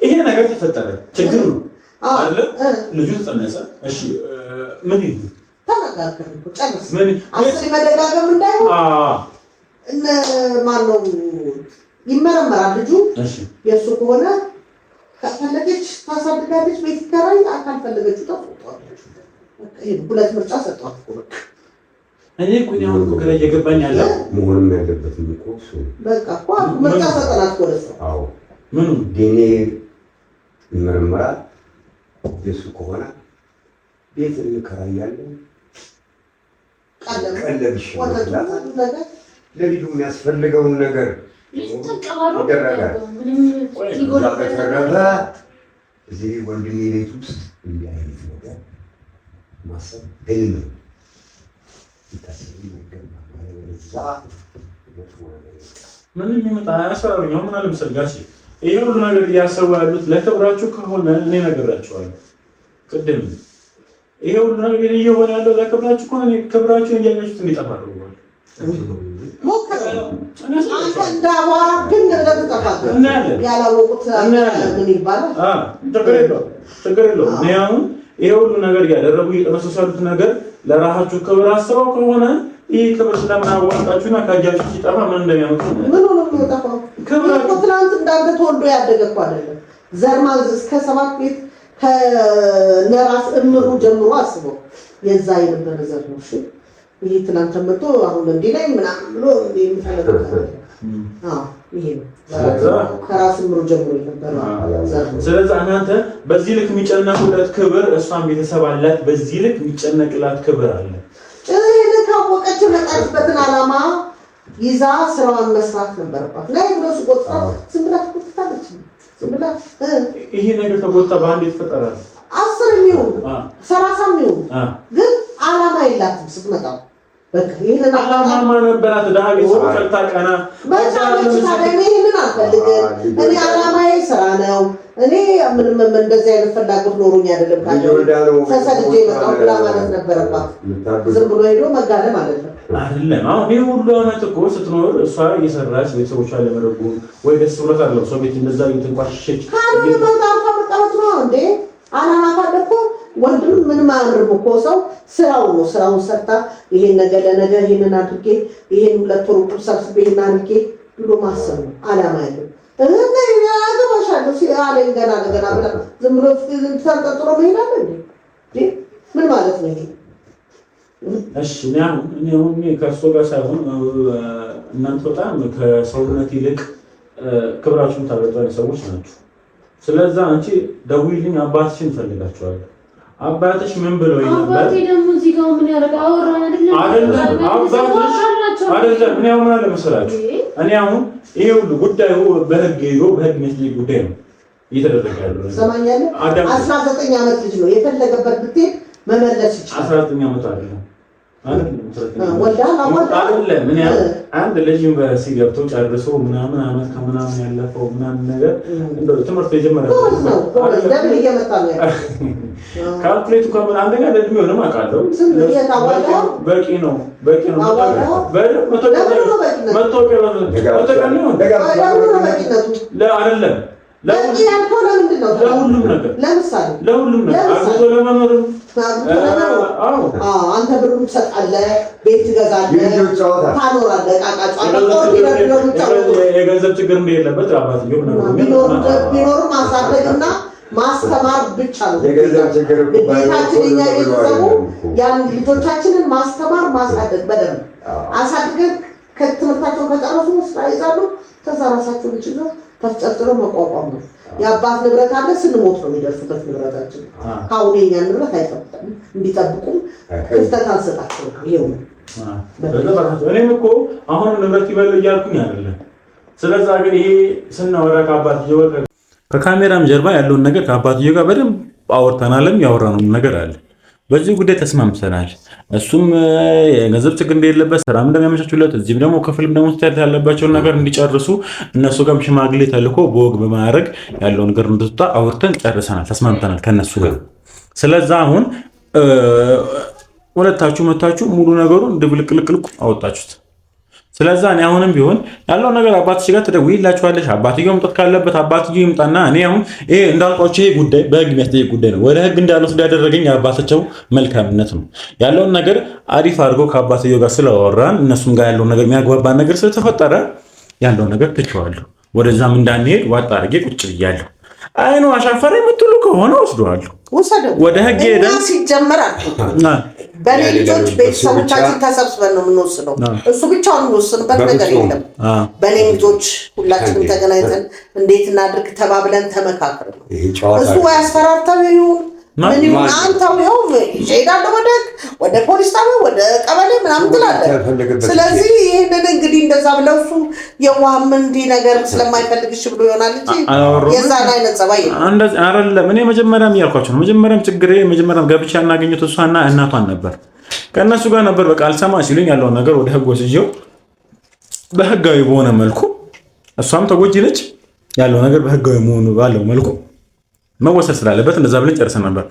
ይሄ ነገር ተፈጠረ ችግር ነው አይደለ? ልጁ ተጸነሰ። እሺ ምን ይሁን ተነጋገርን እኮ ጨርስ። አስሪ መደጋገም እንዳይሆን ማነው ይመረመራል ልጁ። የእሱ ከሆነ ከፈለገች ታሳድጋለች፣ ቤት ይከራይ፣ ካልፈለገች ታስወጣለች። ሁለት ምርጫ ሰጧት እኮ በቃ። እኔ እኮ ነው እኮ ከላይ የገባኝ ያለው መሆንም ያለበት እኮ እሱ በቃ እኮ ምርጫ ሰጠናት እኮ ለእሷ። አዎ ምን ዲኔ ይመረመራል። የእሱ ከሆነ ቤት እንከራያለን፣ ቀለብ ይሻላል፣ ለልጁ የሚያስፈልገውን ነገር ይደረጋል። ከተረፈ እዚህ ወንድሜ ቤት ውስጥ እንዲህ አይነት ነገር ማሰብ ህልም ነው። ምንም ይመጣ አያስፈራሩኝ። ምን አለ መሰል ጋሼ ይሄ ሁሉ ነገር እያሰቡ ያሉት ለክብራችሁ ከሆነ እኔ ነገራችኋለሁ ቅድም። ይሄ ሁሉ ነገር እየሆነ ያለው ለክብራችሁ ከሆነ ክብራችሁን እያያችሁት እንዲጠፋ ነው። ችግር የለውም። እኔ አሁን ይሄ ሁሉ ነገር እያደረጉ እየተመሰሳሉት ነገር ለራሳችሁ ክብር አስበው ከሆነ ይህ ክብር ስለማያዋጣችሁና ከእጃችሁ ሲጠፋ ምን እንደሚያመጡ ትናንት እንዳንተ ተወልዶ ያደገ እኮ አይደለም። ዘርማ እስከ 7 ቤት ከነራስ እምሩ ጀምሮ አስበው የዛ የነበረ ዘር ነው። እሺ ይሄ ትናንት መጥቶ አሁን እንዲህ ላይ ምናምን ብሎ የሚፈልገው ይሄ ነው ከራስ እምሩ ጀምሮ የነበረ ዘር ነው። ስለዚህ እናንተ በዚህ ልክ የሚጨነቁለት ክብር እሷም ቤተሰብ አላት፣ በዚህ ልክ የሚጨነቅላት ክብር አለ። ይሄን ካወቀች መጣችበትን ዓላማ ይዛ ስራዋን መስራት ነበረባት። ላይ ብሎስ ቆጥታ ዝምብላት ቆጥታለች። ዝምብላት ይሄ ነገር ተቆጣ በአንድ የተፈጠራል 10 ሚሊዮን 30 ሚሊዮን ግን ዓላማ የላትም ስትመጣ። በቃ ይሄን ዓላማ ነበራት ዳሃ ቤተሰብ ቀና በቻለች ታዲያ ይሄንን አልፈልግም እኔ ዓላማዬ ስራ ነው። እኔ ምንም እንደዚህ አይነት ፍላጎት ኖሮኝ አይደለም ካለው ተሰድጄ መጣሁ ብላ ማለት ነበረባት። ዝም ብሎ ሄዶ መጋለም አይደለም። አሁን ይሄ ሁሉ አመት እኮ ስትኖር እሷ እየሰራች ቤተሰቦቿን ለመረጉም ወይ ደስ ብሎት አይደለም ሰው ቤት እንደዛ እየተንቋሸሸች ካሉ መጣጣ ነው እንዴ? ዓላማ ካለ እኮ ወንድም ምንም አያምርም እኮ ሰው ስራው ነው። ስራውን ሰርታ ይሄን ነገር ለነገ ይሄንን አድርጌ ይሄን 2 ወር ቁጥር ሰብስቤ ይሄን አድርጌ ብሎ ማሰብ ነው ዓላማ ያለው። እኔ ያገባሻለሁ ሲአለኝ ገና ብላ ዝም ብሎ ተንጠጥሮ መሄድ አለ እንዴ? ምን ማለት ነው ይሄ? እሺ እኔ ከእሱ ጋር ሳይሆን እናንተ በጣም ከሰውነት ይልቅ ክብራችሁን ታበጣኝ ሰዎች ናችሁ። ስለዚህ አንቺ ደውይልኝ፣ አባትሽን ፈልጋችኋለሁ። አባትሽ ምን ብለው ይላል? አባቴ ደግሞ እዚህ ጋር ምን ያደርጋ አወራን አይደለም? አባትሽ አይደለም። ምን ያው ማለት መሰላችሁ? እኔ አሁን ይሄ ሁሉ ጉዳዩ በህግ የሚያስጠይቅ ጉዳይ ነው እየተደረገ ያለው። ሰማኛለህ? 19 ዓመት ልጅ ነው የፈለገበት ብትሄድ መመለስ ይችላል። 19 ዓመት አይደለም አይደለም። ምን ያህል አንድ ልጅ ዩኒቨርሲቲ ገብቶ ጨርሶ ምናምን ዓመት ከምናምን ያለፈው ምናምን ነገር እንደው ትምህርት የጀመረ ካልኩሌቱ ከምን አንደኛ ለእድሜ ሆነም አውቃለሁ። በቂ ነው። አይደለም ለሁሉም ነገር አግቶ ለመኖርም አንተ ብሩን ትሰጣለህ፣ ቤት ትገዛለህ፣ ታኖራለህ። የገንዘብ ችግር እንደሌለበት አባትየው ቢኖርም ማሳደግና ማስተማር ብቻ ነው ግዴታችን። እኛ ቤተሰቡ ያን ልጆቻችንን ማስተማር ማሳደግ በደንብ አሳድገን ከትምህርታቸውን ከጨረሱ ስራ ይዛሉ። ከዛ ራሳቸው ልጅ ነው ተፍጨርጭሮ መቋቋም ነው። የአባት ንብረት አለ፣ ስንሞት ነው የሚደርሱበት ንብረታችን። ካሁን የኛን ንብረት አይጠብቁም፣ እንዲጠብቁም ክፍተት አንሰጣቸው። ይሄው ነው። እኔም እኮ አሁን ንብረት ይበል እያልኩኝ አይደለም። ስለዛ ግን ይሄ ስናወራ ከአባትየው ከካሜራም ጀርባ ያለውን ነገር ከአባትየው ጋር በደንብ አወርተናልም፣ ያወራነው ነገር አለ። በዚህ ጉዳይ ተስማምተናል። እሱም የገንዘብ ችግር እንደሌለበት ስራም እንደሚያመቻቹለት እዚህም ደግሞ ክፍልም ደግሞ ስታይል ያለባቸውን ነገር እንዲጨርሱ እነሱ ጋርም ሽማግሌ ተልኮ በወግ በማድረግ ያለውን ነገር እንድትወጣ አውርተን ጨርሰናል፣ ተስማምተናል ከነሱ ጋር። ስለዛ አሁን ሁለታችሁ መታችሁ ሙሉ ነገሩን ድብልቅልቅልቁ አወጣችሁት። ስለዚህ እኔ አሁንም ቢሆን ያለው ነገር አባትሽ ጋር ትደውይላችኋለሽ። አባትየው መምጣት ካለበት አባትየው ይምጣና እኔ አሁን ይሄ እንዳልኳችሁ ይሄ ጉዳይ በህግ የሚያስጠይቅ ጉዳይ ነው። ወደ ህግ እንዳልወስድ ያደረገኝ አባታቸው መልካምነት ነው። ያለውን ነገር አሪፍ አድርጎ ከአባትየው ጋር ስለወራን እነሱም ጋር ያለውን ነገር የሚያግባባን ነገር ስለተፈጠረ ያለውን ነገር ትቼዋለሁ። ወደዛም እንዳንሄድ ዋጣ አድርጌ ቁጭ ብያለሁ። አይኑ አሻፈረ የምትሉ ከሆነ ወስደዋለሁ። ወደ ህግ ሄደን ሲጀመር በኔ ልጆች ቤተሰቦቻችን ተሰብስበን ነው የምንወስነው። እሱ ብቻውን የሚወስንበት ነገር የለም። በኔ ልጆች ሁላችንም ተገናኝተን እንዴት እናድርግ ተባብለን ተመካክረን ነው። እሱ ወይ አስፈራርተው ይሁን ምን ይሁን አንተው ይኸው ይሄዳለሁ ወደ ፖሊስ ጣቢያ ወደ ቀበሌ ምናምን ትላለህ። ስለዚህ ይሄንን እንግዲህ እንደዛ ብለው እሱ የዋህም እንዲህ ነገር ስለማይፈልግሽ ብሎ ይሆናል እንጂ የዛን አይነት ጸባይ እንደዚህ አይደለም። እኔ መጀመሪያም እያልኳቸው ነው። መጀመሪያም ችግሬ መጀመሪያም ገብቼ ያናገኙት እሷና እናቷን ነበር። ከእነሱ ጋር ነበር። በቃ አልሰማ ሲሉኝ ያለውን ነገር ወደ ህግ ወስጄው በህጋዊ በሆነ መልኩ እሷም ተጎጂ ነች ያለው ነገር በህጋዊ መሆኑ ባለው መልኩ መወሰድ ስላለበት እንደዛ ብለን ጨርሰን ነበር።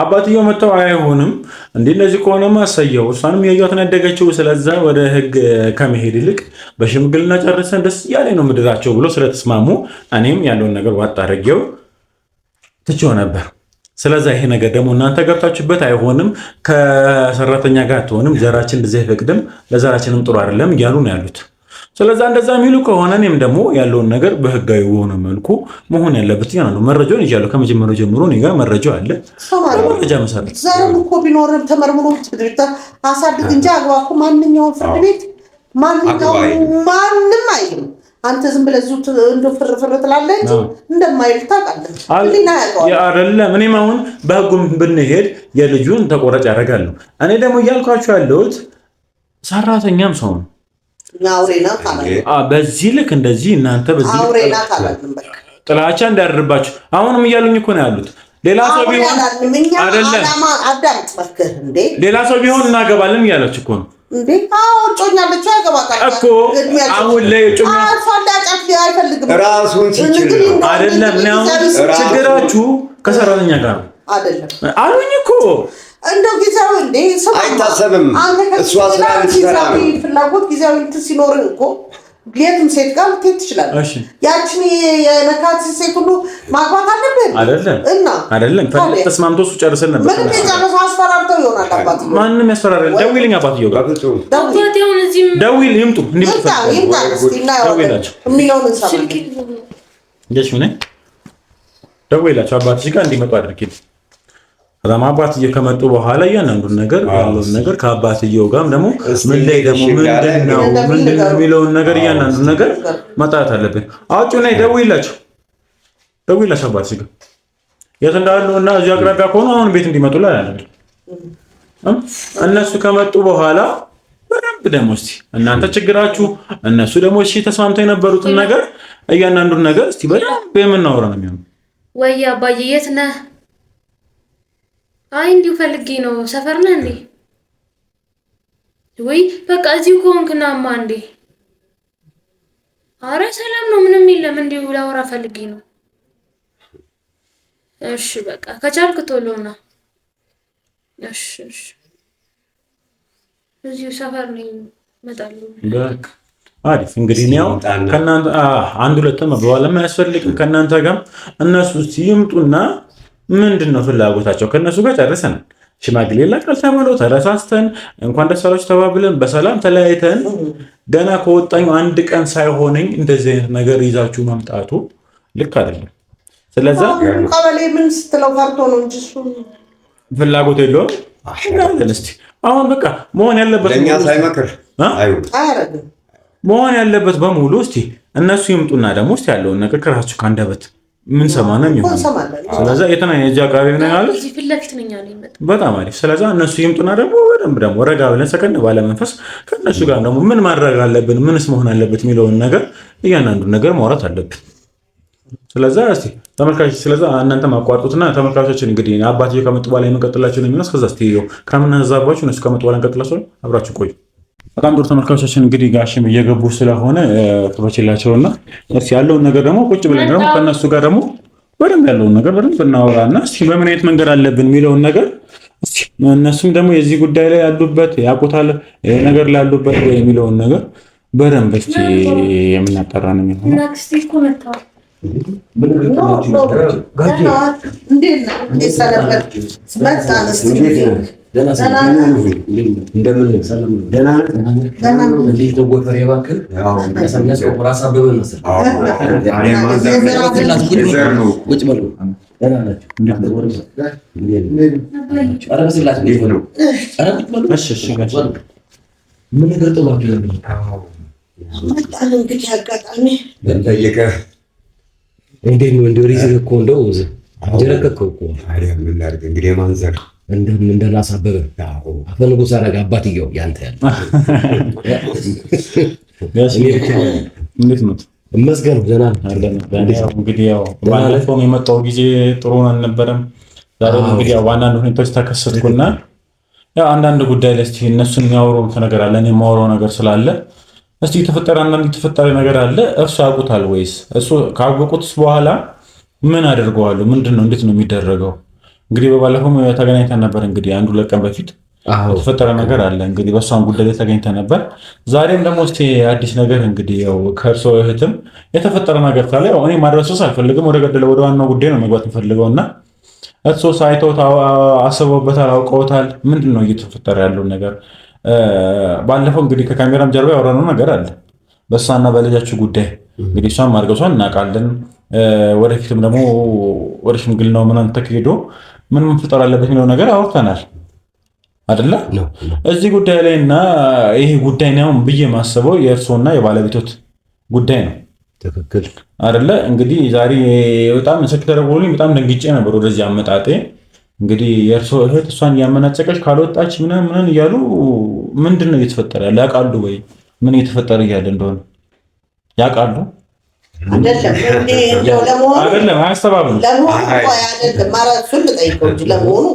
አባትየው መተው አይሆንም እንዴ እንደዚህ ከሆነማ አሰየው እሷንም ያያዩትን ያደገችው ስለዛ ወደ ህግ ከመሄድ ይልቅ በሽምግልና ጨርሰን ደስ ያለኝ ነው ምድራቸው ብሎ ስለተስማሙ እኔም ያለውን ነገር ዋጣ አድርጌው ትቼው ነበር። ስለዛ ይሄ ነገር ደግሞ እናንተ ገብታችሁበት አይሆንም ከሰራተኛ ጋር አትሆንም ዘራችን እንደዚህ አይፈቅድም ለዘራችንም ጥሩ አይደለም እያሉ ነው ያሉት። ስለዛ እንደዛ የሚሉ ከሆነ እኔም ደግሞ ያለውን ነገር በህጋዊ በሆነ መልኩ መሆን ያለበት ያ ነው። መረጃውን ይዣለሁ ከመጀመሪያው ጀምሮ እኔ ጋር መረጃው አለ። መረጃ መሰረት ዛሬም እኮ ቢኖርም ተመርምሮ ትብድርታ አሳድግ እንጂ አግባ እኮ ማንኛውም ፍርድ ቤት ማንም አይልም። አንተ ዝም ብለህ እዚሁ እንደው ፍርፍር ትላለህ እንጂ እንደማይል ታውቃለህ። አይደለም እኔም አሁን በህጉም ብንሄድ የልጁን ተቆራጭ ያደርጋለሁ። እኔ ደግሞ እያልኳችሁ ያለሁት ሰራተኛም ሰው ነው። በዚህ ልክ እንደዚህ እናንተ በዚህ ጥላቻ እንዳያደርባችሁ አሁንም እያሉኝ እኮ ነው ያሉት። ሌላ ሰው ቢሆን አይደለም ሌላ ሰው ቢሆን እናገባለን እያላችሁ እኮ ነው እንዴ? አዎ ጮኛለች ያገባታል እኮ አሁን ላይ ጮኛ አይፈልግም ራሱን ሲችል አይደለም ነው ችግራችሁ ከሰራተኛ ጋር አይደለም አሉኝ እኮ እንደው ጊዜያዊ እንዴ አይታሰብም። እሷ ጊዜያዊ ፍላጎት ጊዜያዊ ሲኖር እኮ የትም ሴት ጋር ልትሄድ ትችላለች። ያችን የነካት ሴት ሁሉ ማግባት አለብን እና አይደለም ተስማምቶ እሱ ጨርሰን ነበር። ምንም የጨረሰ አስፈራርተው ይሆናል አባት ማንም ያስፈራራል። ደውልኝ አባትየው ጋር ደውል ይምጡ እንዲመጣ ደውላቸው የሚለውን እንሰማለን። እሺ ምን ደውላቸው አባትሽ ጋር እንዲመጡ አድርጊልኝ። ከዛም አባትየው ከመጡ በኋላ ያንንዱን ነገር ያለውን ነገር ከአባትየው ጋርም ደግሞ ምን ላይ ደግሞ ምንድነው የሚለውን ነገር ያንንዱን ነገር ማጣት አለብን። አውጪው ነይ ደውይላቸው አባትሽ ጋር የት እንዳሉ እና እዚህ አቅራቢያ ከሆኑ አሁን ቤት እንዲመጡላ ያላል። እነሱ ከመጡ በኋላ በደንብ ደግሞ እስቲ እናንተ ችግራችሁ እነሱ ደግሞ እሺ ተስማምተው የነበሩትን ነገር ያንንዱን ነገር እስቲ በደንብ የምናወራ ነው የሚሆነው። ወይ አባዬ የት ነህ? አይ እንዲሁ ፈልጌ ነው። ሰፈር ነህ እንዴ? ወይ በቃ እዚሁ ከሆንክናማ እንዴ? አረ ሰላም ነው ምንም የለም እንዲሁ ላወራ ፈልጌ ነው። እሺ በቃ ከቻልክ ቶሎ ና። እሺ እዚሁ ሰፈር ነኝ እመጣለሁ። በቃ አሪፍ እንግዲህ ነው ከናንተ አንድ ሁለት መባባል የማያስፈልግም ከናንተ ጋር እነሱ ሲምጡና ምንድነው ፍላጎታቸው ከነሱ ጋር ጨርሰናል። ሽማግሌ ላቀል ተመለው ተረሳስተን እንኳን ደስ አላችሁ ተባብለን በሰላም ተለያይተን ገና ከወጣኝ አንድ ቀን ሳይሆነኝ እንደዚህ አይነት ነገር ይዛችሁ መምጣቱ ልክ አይደለም። ስለዚህ ቀበሌ ምን ስትለው ፈርቶ ነው እንጂ እሱ ፍላጎት የለውም። አሁን በቃ መሆን ያለበት ለኛ ሳይመክር አይረግም መሆን ያለበት በሙሉ እስቲ እነሱ ይምጡና ደግሞ እስቲ ያለውን ነገር ከራሳችሁ ካንደበት ምን ሰማና የሚሆን ስለዚህ የተናየ አካባቢ ነው ያለው እዚህ ፊት ለፊት ነኝ ያለኝ በጣም አሪፍ። ስለዚህ እነሱ ይምጡና ደግሞ በደንብ ደግሞ ረጋ ብለን ሰከን ባለ መንፈስ ከነሱ ጋር ደግሞ ምን ማድረግ አለብን ምንስ መሆን አለበት የሚለውን ነገር እያንዳንዱን ነገር ማውራት አለብን። ስለዚህ እስቲ ተመልካቾች ስለዚህ እናንተ ማቋርጡትና ተመልካቾችን እንግዲህ አባትዬ ከመጡ በኋላ የምንቀጥላችሁ ነው የሚሆነው። ከዛ እስቲ ከምን ሀሳባችሁ እነሱ ከመጡ በኋላ እንቀጥላችሁ አብራችሁ ቆዩ። በጣም ጥሩ ተመልካቾችን እንግዲህ ጋሽም እየገቡ ስለሆነ ክፈችላቸውና እስቲ ያለውን ነገር ደግሞ ቁጭ ብለን ደግሞ ከነሱ ጋር ደግሞ በደንብ ያለውን ነገር በደንብ እናወራና እስቲ በምን አይነት መንገድ አለብን የሚለውን ነገር እስቲ እነሱም ደግሞ የዚህ ጉዳይ ላይ ያሉበት ያውቁታል ነገር ላይ ያሉበት የሚለውን ነገር በደንብ እስኪ የምናጠራ ነው የሚሆነው። ናክስቲ እኮ መጣው ምን ነገር ጥሏችሁ መጣን እንግዲህ አጋጣሚ ጠየቀህ እንዴት ነው እንደው ሪዝቅ እኮ እንደው አንጀረከከው እኮ ታዲያ ምን ላድርግ እንግዲህ ማንዘር እንደናሳበበ አፈንጉስ አረጋ አባትየው ያንተ ያለ እንዴት ነው መስገን ደህና ነው እንግዲህ ያው ባለፈው የመጣው ጊዜ ጥሩ አልነበረም። ዛሬ እንግዲህ ያው ዋና ሁኔታዎች ተከሰቱና ያው አንዳንድ ጉዳይ ላይ እስቲ እነሱን የሚያወሩት ነገር አለ፣ እኔ የማወራው ነገር ስላለ እስቲ የተፈጠረ ነገር አለ። እርሱ ያውቁታል ወይስ እሱ ካወቁትስ በኋላ ምን አድርገዋለሁ? ምንድነው? እንዴት ነው የሚደረገው? እንግዲህ በባለፈው ተገናኝተን ነበር። እንግዲህ አንዱ ለቀን በፊት የተፈጠረ ነገር አለ። እንግዲህ በሷን ጉዳይ ላይ ተገናኝተን ነበር። ዛሬም ደግሞ እስቲ አዲስ ነገር እንግዲህ ያው ከእርሶ እህትም የተፈጠረ ነገር ካለ ያው እኔ ማድረሱስ አልፈልግም። ወደ ዋናው ጉዳይ ነው መግባት የምፈልገውና እርሶ ሳይተውት አስበውበታል፣ አውቀውታል? ምንድነው እየተፈጠረ ያለው ነገር? ባለፈው እንግዲህ ከካሜራም ጀርባ ያወራነው ነገር አለ በእሷና በልጃችሁ ጉዳይ። እንግዲህ እሷን ማርገዟን እናውቃለን። ወደፊትም ደግሞ ወደ ሽምግልናው ምናምን ተካሂዶ ምን መፈጠር አለበት የሚለው ነገር አውርተናል አይደለ? እዚህ ጉዳይ ላይ እና ይሄ ጉዳይ ነው ብዬ ማስበው የእርሶና የባለቤቶት ጉዳይ ነው። ትክክል አይደለ? እንግዲህ ዛሬ በጣም ስልክ ተደውሎልኝ በጣም ደንግጬ ነበር ወደዚህ አመጣጤ። እንግዲህ የእርሶ እህት እሷን እያመናጨቀች ካልወጣች ምናምን እያሉ ምንድን ነው እየተፈጠረ ያለ ያውቃሉ ወይ? ምን እየተፈጠረ እያለ እንደሆነ ያውቃሉ? አይደለም አያስተባብሉ። ለመሆኑ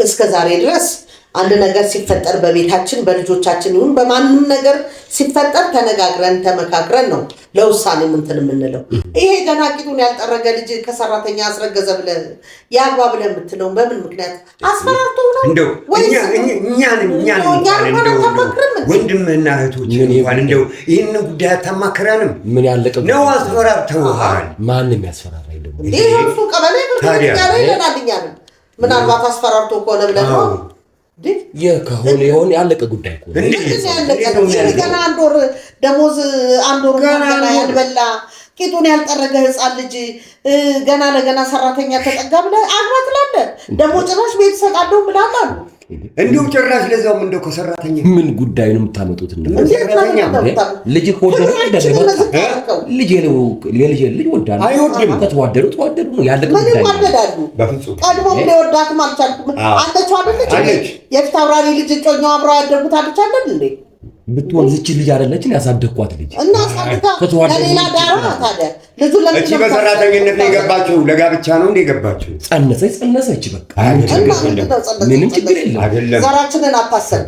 እስከ ዛሬ ድረስ አንድ ነገር ሲፈጠር በቤታችን በልጆቻችን ይሁን በማንም ነገር ሲፈጠር ተነጋግረን ተመካክረን ነው ለውሳኔ እንትን የምንለው። ይሄ ገና ቂጡን ያልጠረገ ልጅ ከሰራተኛ አስረገዘ ብለህ ያግባ ብለህ የምትለው በምን ምክንያት? አስፈራርቶ ነው እንደው ወንድምህና እህቶች እንኳን እንደው ይህን ጉዳይ አታማክረንም? ምን ያለቀ ነው? አስፈራርተውሃል? ማንም ያስፈራራኝ ደግሞ ይሄ እሱ ቀበሌ ይለናልኛል። ምናልባት አስፈራርቶ ከሆነ ብለን ነው ከሆነ የሆነ ያለቀ ጉዳይ እኮ ገና አንድ ወር ደሞዝ አንድ ወር ገና ያልበላ ቂጡን ያልጠረገ ህፃን ልጅ ገና ለገና ሰራተኛ ተጠጋ ብለህ አግባ ትላለህ። ደግሞ ጭራሽ ቤት እሰጣለሁ ብለሃል አሉ። እንዲሁ ጭራሽ ለዛውም እንደው ከሰራተኛ ምን ጉዳይ ነው የምታመጡት? ልጅ ከወደደ ልጅ ወዳለ አይወድም። ከተዋደዱ ተዋደዱ ነው ያለቀ ጉዳይ ነው። ቀድሞም ሊወዳትም አልቻልኩም። አንተች አለች የፊት አውራሪ ልጅ ጮኛው አብረው ያደጉት አለች አይደል እንዴ? ብትሆን ዝች ልጅ አይደለችን ያሳደግኳት ልጅ እና ሳድጋ ለሌላ ዳራ ታዲያ ልጁ እቺ በሰራተኝነት ነው የገባችው። ለጋብቻ ነው እንደ የገባችው። ጸነሰች በቃ ምንም ችግር የለም። ዘራችንን አታሰድ